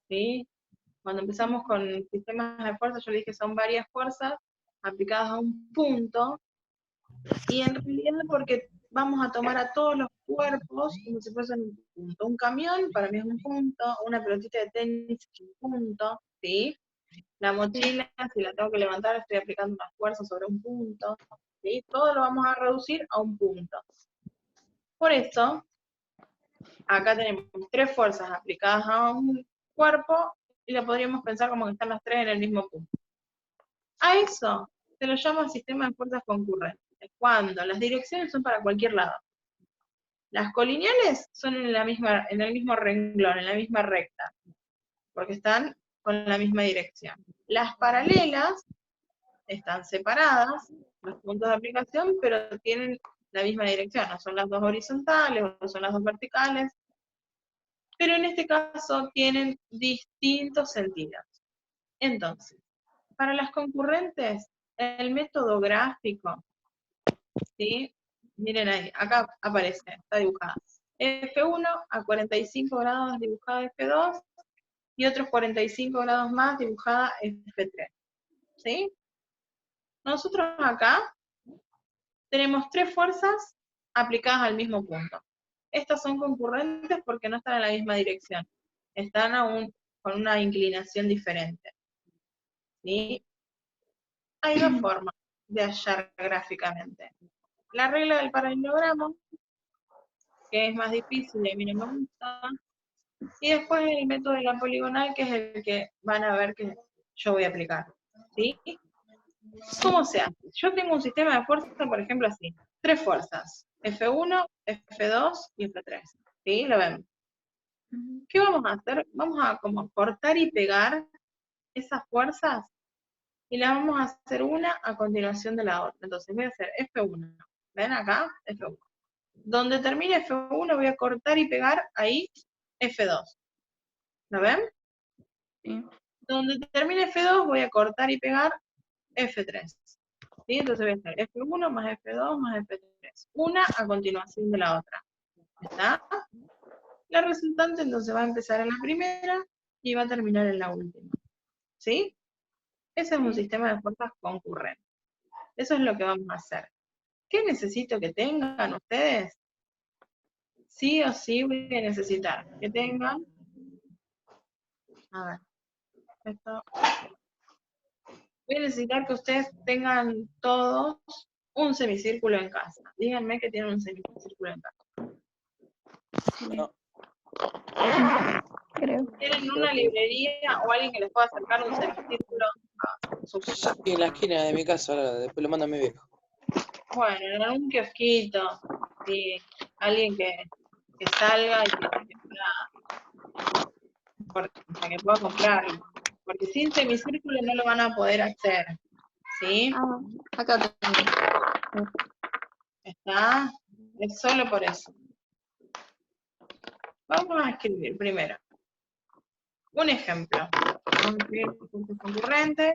¿sí? Cuando empezamos con sistemas de fuerza, yo le dije son varias fuerzas aplicadas a un punto, y en realidad porque vamos a tomar a todos los cuerpos como si fuesen un punto. Un camión para mí es un punto, una pelotita de tenis es un punto, ¿sí? La mochila, si la tengo que levantar, estoy aplicando una fuerza sobre un punto, ¿sí? Todo lo vamos a reducir a un punto. Por eso, acá tenemos 3 fuerzas aplicadas a un cuerpo, y lo podríamos pensar como que están las 3 en el mismo punto. A eso se lo llama sistema de fuerzas concurrentes, cuando las direcciones son para cualquier lado. Las colineales son en el mismo renglón, en la misma recta, porque están con la misma dirección. Las paralelas están separadas, los puntos de aplicación, pero tienen la misma dirección, no son las dos horizontales o son las dos verticales, pero en este caso tienen distintos sentidos. Entonces, para las concurrentes, el método gráfico, ¿sí? Miren ahí, acá aparece, está dibujada. F1 a 45 grados dibujada F2, y otros 45 grados más dibujada F3, ¿sí? Nosotros acá tenemos 3 fuerzas aplicadas al mismo punto. Estas son concurrentes porque no están en la misma dirección, están con una inclinación diferente, ¿sí? Hay 2 formas de hallar gráficamente. La regla del paralelogramo, que es más difícil y a mí no me gusta, y después el método de la poligonal, que es el que van a ver que yo voy a aplicar, ¿sí? ¿Cómo se hace? Yo tengo un sistema de fuerza, por ejemplo, así, 3 fuerzas, F1, F2 y F3, ¿sí? Lo vemos. ¿Qué vamos a hacer? Vamos a como cortar y pegar esas fuerzas, y las vamos a hacer una a continuación de la otra. Entonces voy a hacer F1, ¿ven acá? F1. Donde termine F1 voy a cortar y pegar ahí F2, ¿lo ven? Sí. Donde termine F2 voy a cortar y pegar F3. ¿Sí? Entonces voy a hacer F1 más F2 más F3. Una a continuación de la otra. ¿Está? La resultante entonces va a empezar en la primera y va a terminar en la última. ¿Sí? Ese es un sistema de fuerzas concurrentes. Eso es lo que vamos a hacer. ¿Qué necesito que tengan ustedes? Sí o sí voy a necesitar que tengan, a ver, esto, voy a necesitar que ustedes tengan todos un semicírculo en casa. Díganme que tienen un semicírculo en casa. No. Creo. ¿Tienen una librería o alguien que les pueda acercar un semicírculo a su casa? Sí, en la esquina de mi casa, ahora después lo manda a mi viejo. Bueno, en algún kiosquito, sí, alguien que salga y para que pueda comprarlo. Porque sin semicírculo no lo van a poder hacer, ¿sí? Ah, acá tengo. ¿Está? Es solo por eso. Vamos a escribir primero un ejemplo. Vamos a escribir puntos concurrentes.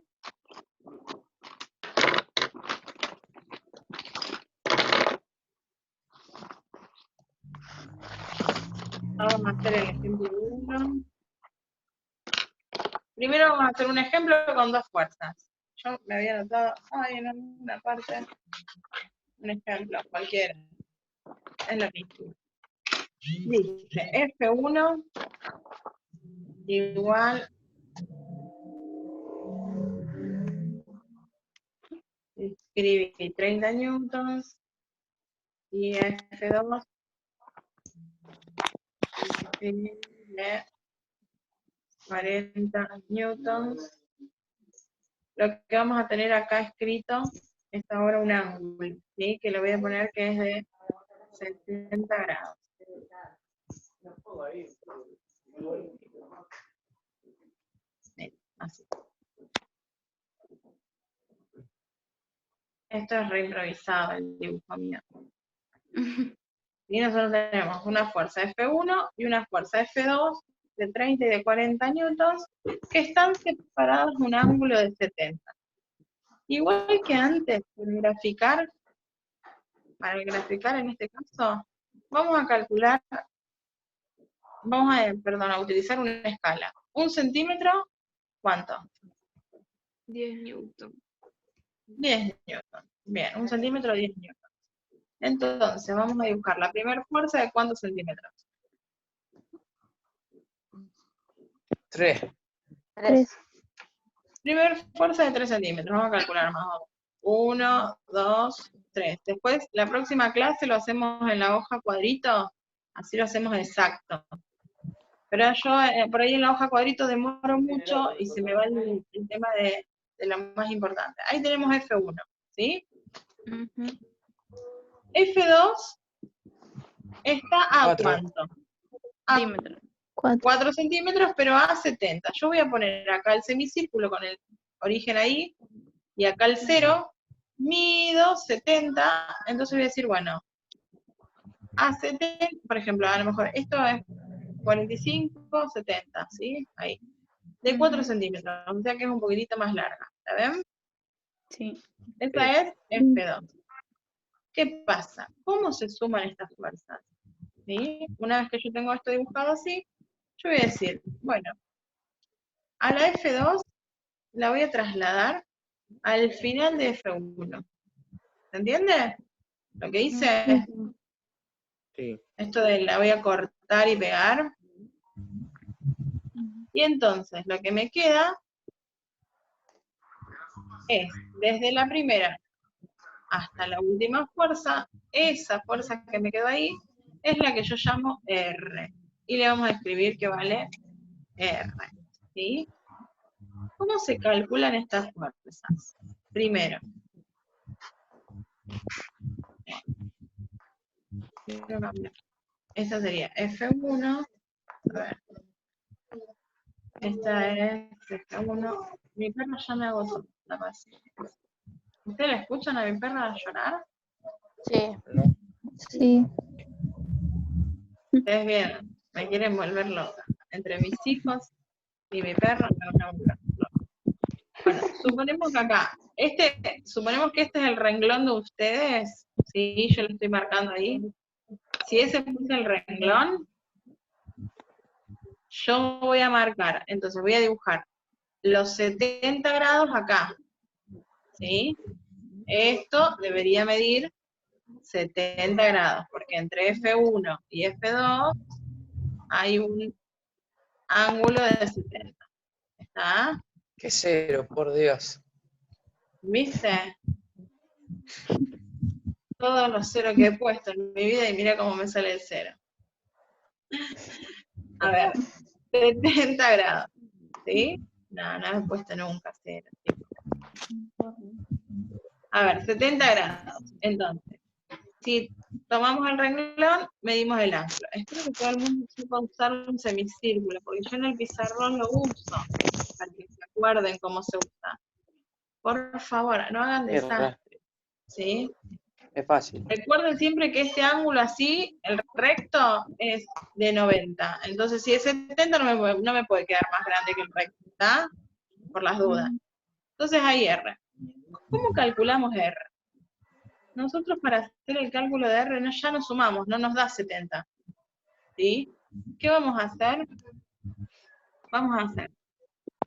Vamos a hacer el ejemplo 1. Primero vamos a hacer un ejemplo con 2 fuerzas. Yo me había anotado, en una parte, un ejemplo, cualquiera. Es lo mismo. Dice F1 igual, escribí 30 newtons, y F2 escribí 40 newtons. Lo que vamos a tener acá escrito es ahora un ángulo, ¿sí? Que lo voy a poner que es de 70 grados. Así. Esto es reimprovisado, el dibujo mío. Y nosotros tenemos una fuerza F1 y una fuerza F2 de 30 y de 40 newtons, que están separados un ángulo de 70. Igual que antes, para graficar en este caso, vamos a calcular vamos a, perdón, a utilizar una escala. 1 centímetro, ¿cuánto? 10 newton. 10 newton. Bien, 1 centímetro, 10 newton. Entonces, vamos a dibujar la primera fuerza de ¿cuántos centímetros? 3. 3. Primera fuerza de 3 centímetros. Vamos a calcular más o menos. 1, 2, 3. Después, la próxima clase lo hacemos en la hoja cuadrito. Así lo hacemos exacto. Pero yo por ahí en la hoja cuadrito demoro mucho y se me va el tema de lo más importante. Ahí tenemos F1, ¿sí? Ujú. F2 está a 4. ¿cuánto? A Centímetros. 4. 4 centímetros, pero a 70. Yo voy a poner acá el semicírculo con el origen ahí, y acá el 0, mido 70, entonces voy a decir, bueno, a 70, por ejemplo, a lo mejor esto es 45, 70, ¿sí? Ahí. De 4 Ujú. centímetros, o sea que es un poquitito más larga, ¿la ven? Sí. Esta es F2. ¿Qué pasa? ¿Cómo se suman estas fuerzas? ¿Sí? Una vez que yo tengo esto dibujado así, yo voy a decir, bueno, a la F2 la voy a trasladar al final de F1. ¿Se entiende? Lo que hice, Ujú. Sí. esto de la voy a cortar y pegar. Y entonces, lo que me queda es, desde la primera hasta la última fuerza, esa fuerza que me quedó ahí, es la que yo llamo R. Y le vamos a escribir que vale R. ¿Sí? ¿Cómo se calculan estas fuerzas? Primero, esta sería F1, a ver, esta es F1, mi perro ya me agotó la paciencia. ¿Ustedes la escuchan a mi perra llorar? Sí. ¿No? Sí. Ustedes bien, me quieren volver loca. Entre mis hijos y mi perro me van a volver loca. Bueno, suponemos que acá, suponemos que este es el renglón de ustedes, sí, yo lo estoy marcando ahí. Si ese fuese el renglón, yo voy a marcar, entonces voy a dibujar los 70 grados acá, ¿sí? Esto debería medir 70 grados, porque entre F1 y F2 hay un ángulo de 70. ¿Está? ¿Qué 0, por Dios? ¿Viste? Todos los ceros que he puesto en mi vida y mira cómo me sale el cero. A ver, 70 grados, ¿sí? No, no he puesto nunca cero. A ver, 70 grados. Entonces, si tomamos el renglón, medimos el ángulo. Espero que todo el mundo sepa usar un semicírculo, porque yo en el pizarrón lo uso, para que se acuerden cómo se usa. Por favor, no hagan desastre, ¿sí? Es fácil. Recuerden siempre que este ángulo así, el recto, es de 90. Entonces, si es 70, no me puede quedar más grande que el recto, ¿está? Por las dudas. Entonces, hay R. ¿Cómo calculamos R? Nosotros para hacer el cálculo de R ya no sumamos, no nos da 70. ¿Sí? ¿Qué vamos a hacer? Vamos a hacer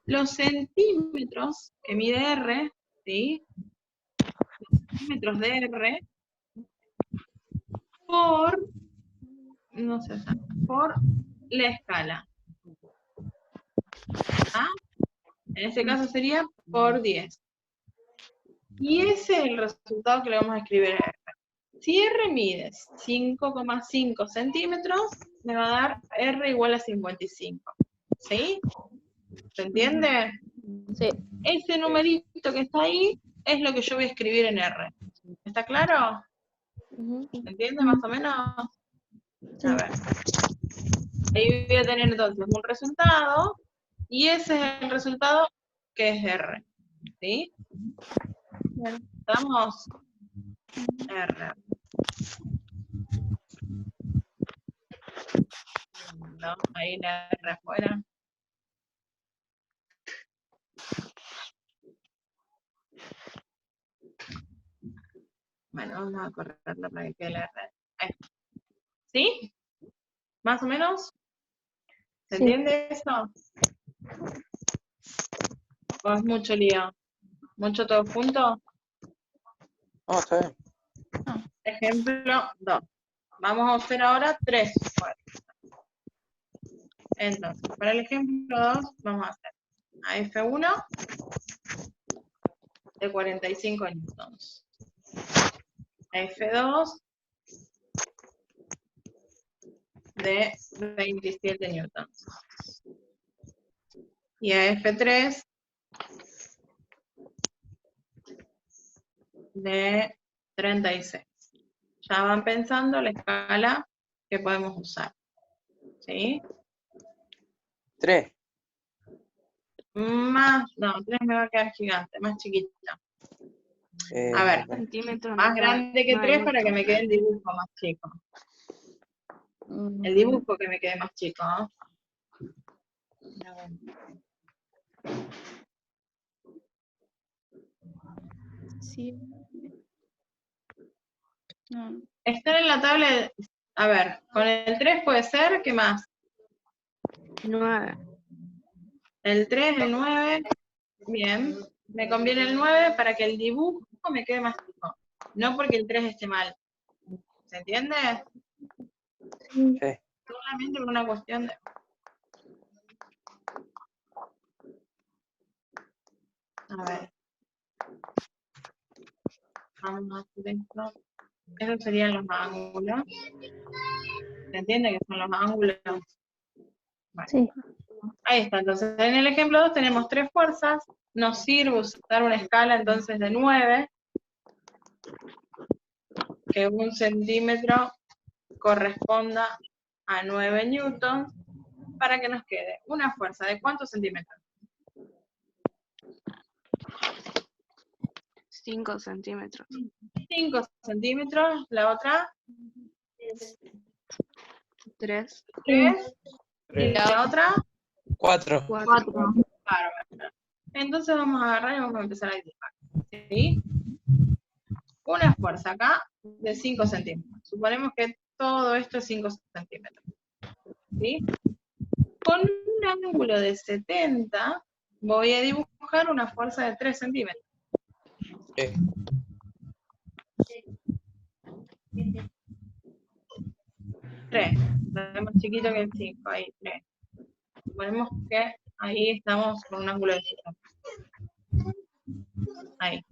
los centímetros que mide R, ¿sí? Los centímetros de R por, no sé, por la escala. ¿Ah? En este caso sería por 10. Y ese es el resultado que le vamos a escribir a R. Si R mide 5,5 centímetros, me va a dar R igual a 55. ¿Sí? ¿Se entiende? Sí. Ese numerito que está ahí es lo que yo voy a escribir en R. ¿Está claro? ¿Se entiende más o menos? A ver. Ahí voy a tener entonces un resultado, y ese es el resultado que es R. ¿Sí? Estamos R. No, ahí la R afuera. Bueno, vamos a correrla para que quede la R. Ahí. ¿Sí? ¿Más o menos? ¿Se Sí. entiende eso? ¿O es mucho lío? ¿Mucho todo junto? No, está bien. Ejemplo 2. Vamos a hacer ahora 3 fuerzas. Entonces, para el ejemplo 2, vamos a hacer a F1 de 45 newtons. A F2 de 27 newtons. Y a F3 de 36. Ya van pensando la escala que podemos usar. ¿Sí? 3. Más, no, 3 me va a quedar gigante, más chiquita. A ver, Centímetros. más grande que 3 para que me quede el dibujo más chico. El dibujo que me quede más chico, ¿no? Sí. No. Están en la tabla, a ver, con el 3 puede ser, ¿qué más? 9. El 3, el 9, bien. Me conviene el 9 para que el dibujo me quede más chico. No porque el 3 esté mal. ¿Se entiende? Sí. Sí. Solamente por una cuestión de... A ver. Vamos a hacer esto. Esos serían los ángulos. ¿Se entiende que son los ángulos? Bueno, Sí. ahí está. Entonces, en el ejemplo 2 tenemos 3 fuerzas. Nos sirve usar una escala entonces de 9, que 1 centímetro corresponda a 9 newtons, para que nos quede una fuerza de ¿cuántos centímetros? 5 centímetros. 5 centímetros. La otra, 3. 3. Y 3. la otra, 4. 4. bárbaro. Entonces vamos a agarrar y vamos a empezar a dibujar. ¿Sí? Una fuerza acá de 5 centímetros. Suponemos que todo esto es 5 centímetros. ¿Sí? Con un ángulo de 70 voy a dibujar una fuerza de 3 centímetros. Sí. 3. Es más chiquito que el 5. Ahí, 3. Suponemos que ahí estamos con un ángulo de 70. Ahí.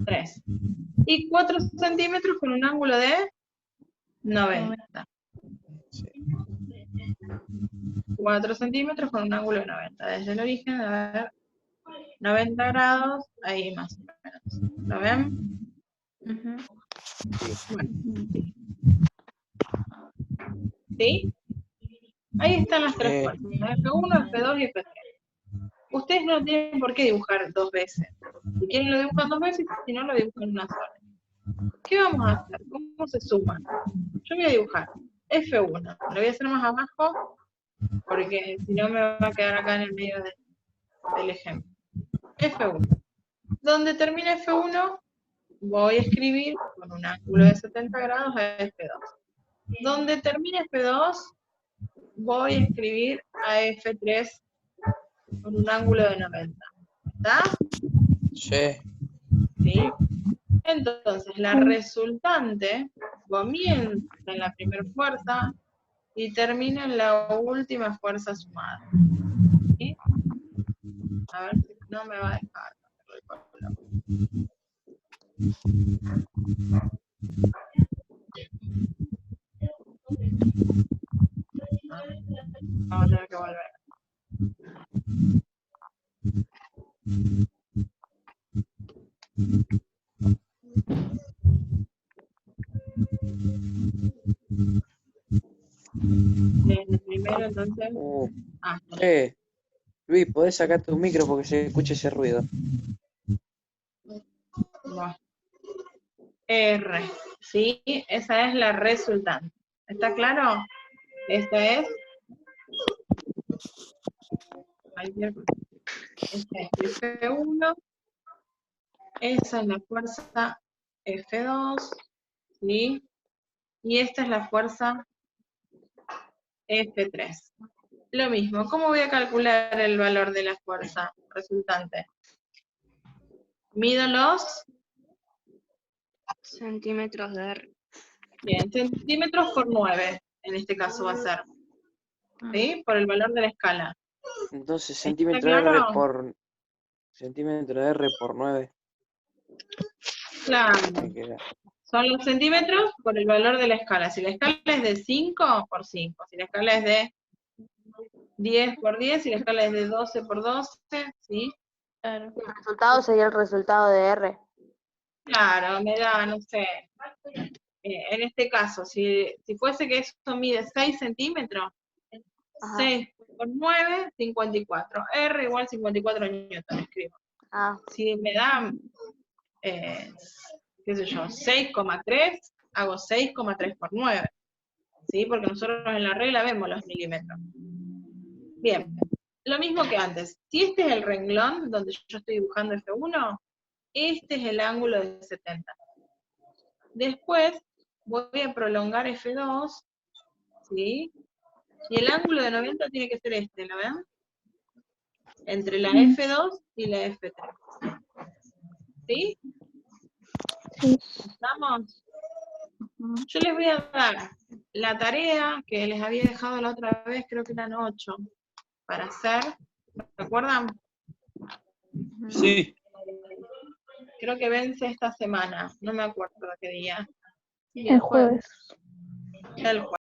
3. Y 4 centímetros con un ángulo de 90. Sí. 4 centímetros con un ángulo de 90. Desde el origen, a ver, 90 grados, ahí más o menos. ¿Lo ven? Bueno. ¿Sí? Ahí están las tres fuerzas, F1, F2 y F3. Ustedes no tienen por qué dibujar 2 veces. Si quieren lo dibujan 2 veces, si no lo dibujan una sola. ¿Qué vamos a hacer? ¿Cómo se suman? Yo voy a dibujar F1. Lo voy a hacer más abajo, porque si no me va a quedar acá en el medio del ejemplo. F1. Donde termina F1, voy a escribir con un ángulo de 70 grados a F2. Donde termina F2, voy a escribir a F3 con un ángulo de 90. ¿Está? Sí. ¿Sí? Entonces, la resultante comienza en la primera fuerza y termina en la última fuerza sumada. ¿Sí? A ver si no me va a dejar. Vamos a tener que volver. Desde el primero, entonces. Luis, ¿podés sacar tu micro porque se escucha ese ruido? Bueno. R. ¿Sí? Esa es la resultante. ¿Está claro? Esta es. Esta es F1. Esa es la fuerza F2. ¿Sí? Y esta es la fuerza F3. Lo mismo, ¿cómo voy a calcular el valor de la fuerza resultante? Mido los, Centímetros de R. bien, centímetros por 9, en este caso va a ser, ¿sí? Por el valor de la escala. Entonces, ¿Está centímetro R claro? por centímetro R por 9 Claro, me queda. son los centímetros por el valor de la escala. Si la escala es de 5 por 5, si la escala es de 10 por 10, si la escala es de 12 por 12, ¿sí? Claro. El resultado sería el resultado de R. Claro, me da, no sé, en este caso, si fuese que esto mide 6 centímetros, Ajá. 6 por 9, 54. R igual 54 newton, escribo. Ah, Si me da, qué sé yo, 6,3, hago 6,3 por 9. ¿Sí? Porque nosotros en la regla vemos los milímetros. Bien, lo mismo que antes. Si este es el renglón donde yo estoy dibujando F1, este es el ángulo de 70. Después voy a prolongar F2, ¿sí? Y el ángulo de 90 tiene que ser este, ¿lo ven? Entre la F2 y la F3. ¿Sí? Sí. ¿Estamos? Yo les voy a dar la tarea que les había dejado la otra vez, creo que eran 8, para hacer. ¿Recuerdan? Sí. Creo que vence esta semana, no me acuerdo qué día. El jueves. El jueves.